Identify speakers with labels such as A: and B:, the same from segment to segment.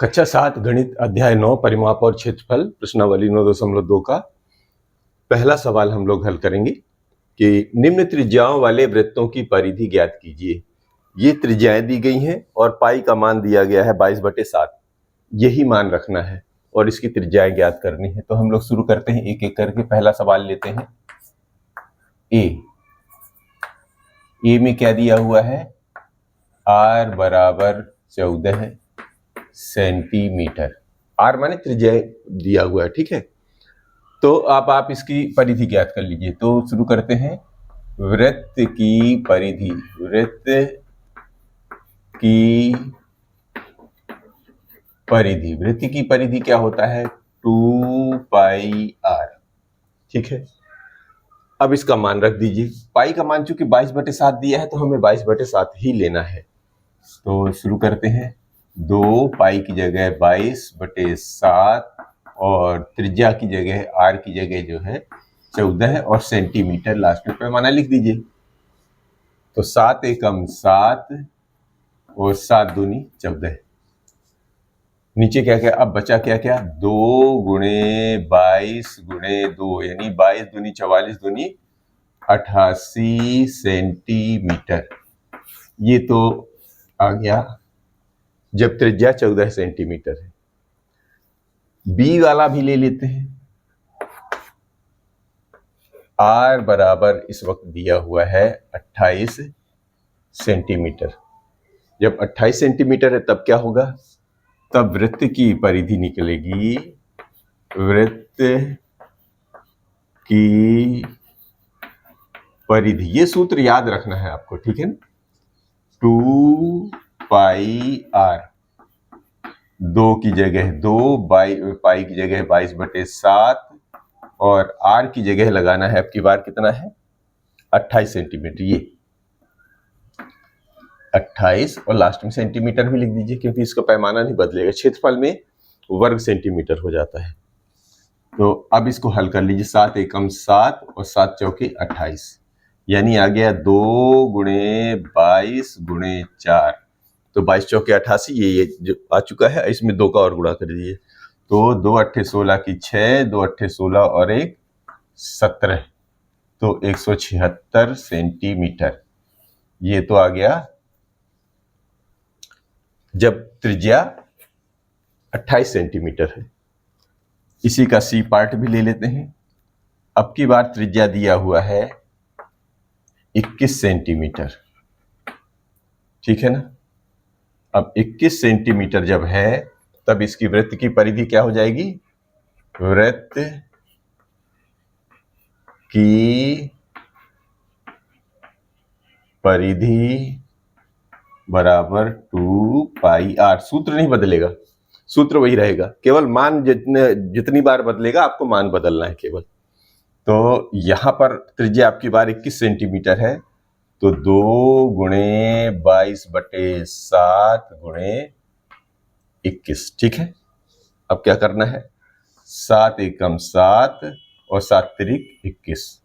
A: कक्षा 7 गणित अध्याय 9 परिमाप और क्षेत्रफल प्रश्नावली 9.2 का पहला सवाल हम लोग हल करेंगे कि निम्न त्रिज्याओं वाले वृत्तों की परिधि ज्ञात कीजिए। ये त्रिज्याएं दी गई हैं और पाई का मान दिया गया है 22/7। यही मान रखना है और इसकी त्रिज्याएं ज्ञात करनी है। तो हम लोग शुरू करते हैं एक एक करके। पहला सवाल लेते हैं। ए में क्या दिया हुआ है? r बराबर 14 सेंटीमीटर। आर माने त्रिज्या दिया हुआ है, ठीक है। तो आप इसकी परिधि ज्ञात कर लीजिए। तो शुरू करते हैं। वृत्त की परिधि, वृत्त की परिधि क्या होता है? 2πr, ठीक है। अब इसका मान रख दीजिए। पाई का मान चूंकि 22/7 दिया है तो हमें 22/7 ही लेना है। तो शुरू करते हैं। 2 पाई की जगह 22/7 और त्रिज्या की जगह आर की जगह जो है 14 और सेंटीमीटर लास्ट में पैमाना लिख दीजिए। तो 7 एकम 7 और 7 दूनी 14। नीचे क्या क्या अब बचा? क्या क्या? 2 गुणे 22 गुणे 2 यानी 22 दूनी 44 दूनी 88 सेंटीमीटर। ये तो आ गया जब त्रिज्या 14 सेंटीमीटर है। बी वाला भी ले लेते हैं। आर बराबर इस वक्त दिया हुआ है 28 सेंटीमीटर। जब 28 सेंटीमीटर है तब क्या होगा? तब वृत्त की परिधि निकलेगी। वृत्त की परिधि, ये सूत्र याद रखना है आपको, ठीक है ना। 2πr, 2 की जगह 2, पाई की जगह 22/7 और आर की जगह लगाना है। अब की बार कितना है? 28 सेंटीमीटर। ये 28 और लास्ट में सेंटीमीटर भी लिख दीजिए क्योंकि इसका पैमाना नहीं बदलेगा। क्षेत्रफल में वर्ग सेंटीमीटर हो जाता है। तो अब इसको हल कर लीजिए। 7 एकम 7 और 7 चौके 28 यानी आ गया 2 गुणे 22 गुणे 4। तो 22 चौके 88 ये जो आ चुका है। इसमें 2 का और गुणा कर दीजिए। तो 2 अट्ठे 16 की 6, 2 अट्ठे 16 और 1 17, तो 176 सेंटीमीटर। ये तो आ गया जब त्रिज्या 28 सेंटीमीटर है। इसी का सी पार्ट भी ले लेते हैं। अब की बार त्रिज्या दिया हुआ है 21 सेंटीमीटर, ठीक है ना। अब 21 सेंटीमीटर जब है तब इसकी वृत्त की परिधि क्या हो जाएगी? वृत्त की परिधि बराबर 2πr। सूत्र नहीं बदलेगा, सूत्र वही रहेगा, केवल मान जितनी बार बदलेगा आपको मान बदलना है केवल। तो यहां पर त्रिज्या आपकी बार 21 सेंटीमीटर है। तो 2 गुणे 22/7 गुणे 21, ठीक है। अब क्या करना है? 7 एकम 7 और 7 तिरिक 21।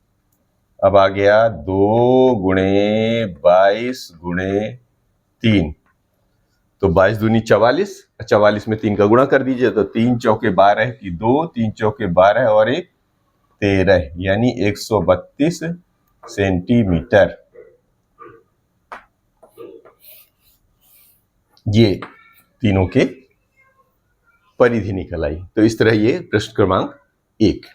A: अब आ गया 2 गुणे 22 गुणे 3। तो 22 दूनी 44, 44 में 3 का गुणा कर दीजिए। तो 3 चौके 12 की 2, 3 चौके 12 और 1 13 यानी 132 सेंटीमीटर। ये तीनों के परिधि निकल आई। तो इस तरह ये प्रश्न क्रमांक 1।